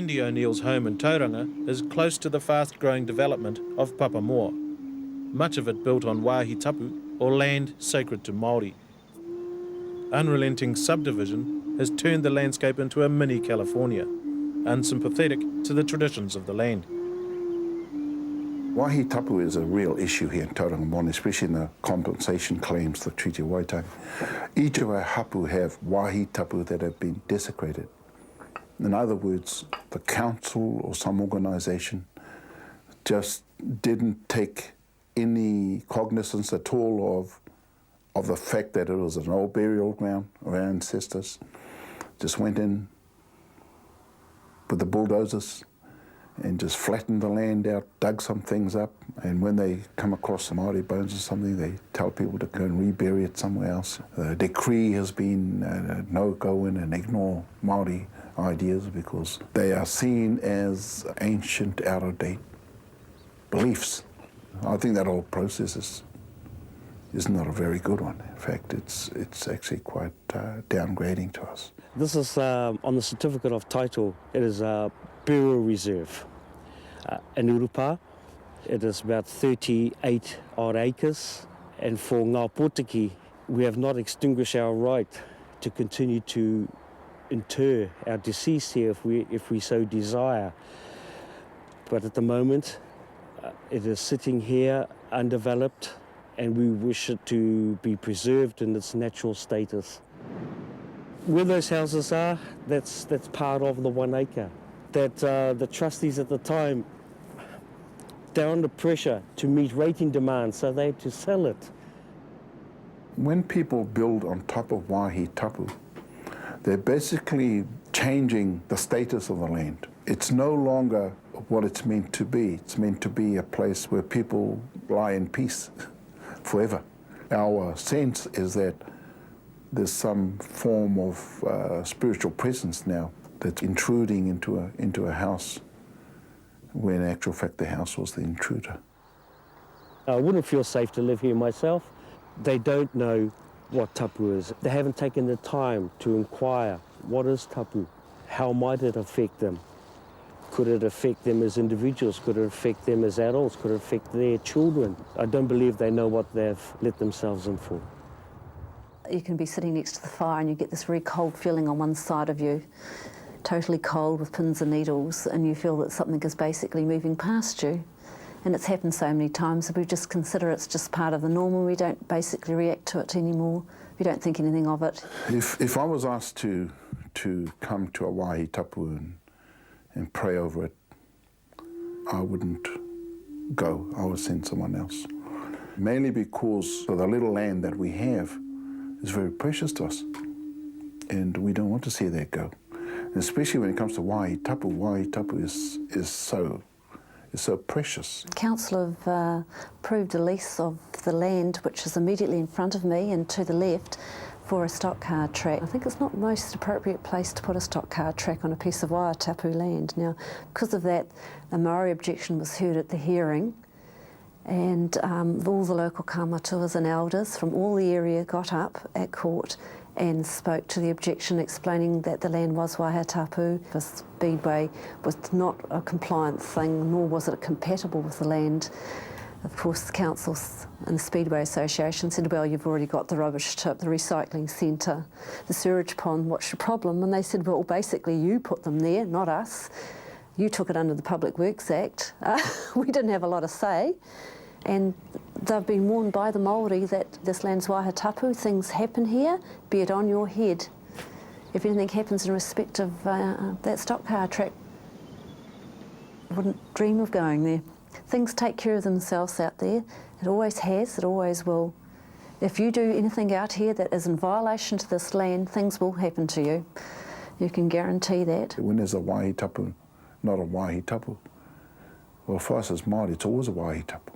Wendy O'Neill's home in Tauranga is close to the fast-growing development of Papamoa, much of it built on wāhi tapu, or land sacred to Māori. Unrelenting subdivision has turned the landscape into a mini California, unsympathetic to the traditions of the land. Wāhi tapu is a real issue here in Tauranga Moana, especially in the compensation claims, the Treaty of Waitangi. Each of our hapu have wāhi tapu that have been desecrated. In other words, the council or some organisation just didn't take any cognizance at all of the fact that it was an old burial ground of our ancestors. Just went in with the bulldozers and just flattened the land out, dug some things up, and when they come across some Māori bones or something, they tell people to go and rebury it somewhere else. The decree has been no go in and ignore Māori ideas because they are seen as ancient, out-of-date beliefs. I think that whole process is not a very good one. In fact, it's actually quite downgrading to us. This is on the certificate of title. It is a burial reserve in Urupa. It is about 38 odd acres, and for Ngā Pōtiki, we have not extinguished our right to continue to inter our deceased here if we so desire. But at the moment, it is sitting here undeveloped, and we wish it to be preserved in its natural status. Where those houses are, that's part of the 1 acre. That the trustees at the time, they're under pressure to meet rating demands, so they had to sell it. When people build on top of wāhi tapu, they're basically changing the status of the land. It's no longer what it's meant to be. It's meant to be a place where people lie in peace forever. Our sense is that there's some form of spiritual presence now that's intruding into a house, when in actual fact the house was the intruder. I wouldn't feel safe to live here myself. They don't know what tapu is. They haven't taken the time to inquire, what is tapu? How might it affect them? Could it affect them as individuals? Could it affect them as adults? Could it affect their children? I don't believe they know what they've let themselves in for. You can be sitting next to the fire and you get this very cold feeling on one side of you, totally cold with pins and needles, and you feel that something is basically moving past you. And it's happened so many times that we just consider it's just part of the normal. We don't basically react to it anymore. We don't think anything of it. If I was asked to come to a wāhi tapu and pray over it, I wouldn't go. I would send someone else. Mainly because the little land that we have is very precious to us, and we don't want to see that go. And especially when it comes to wāhi tapu is so precious. Council have approved a lease of the land, which is immediately in front of me and to the left, for a stock car track. I think it's not the most appropriate place to put a stock car track on a piece of wāhi tapu land. Now, because of that, a Māori objection was heard at the hearing, and all the local kamatuas and elders from all the area got up at court and spoke to the objection, explaining that the land was wāhi tapu. The speedway was not a compliant thing, nor was it compatible with the land. Of course, the councils and the Speedway Association said, well, you've already got the rubbish tip, the recycling centre, the sewerage pond, what's your problem? And they said, well, basically you put them there, not us. You took it under the Public Works Act. We didn't have a lot of say. And they've been warned by the Māori that this land's wāhi tapu, things happen here, be it on your head. If anything happens in respect of that stock car track, I wouldn't dream of going there. Things take care of themselves out there. It always has, it always will. If you do anything out here that is in violation to this land, things will happen to you. You can guarantee that. When there's a wāhi tapu, not a wāhi tapu, well, for us as Māori, it's always a wāhi tapu.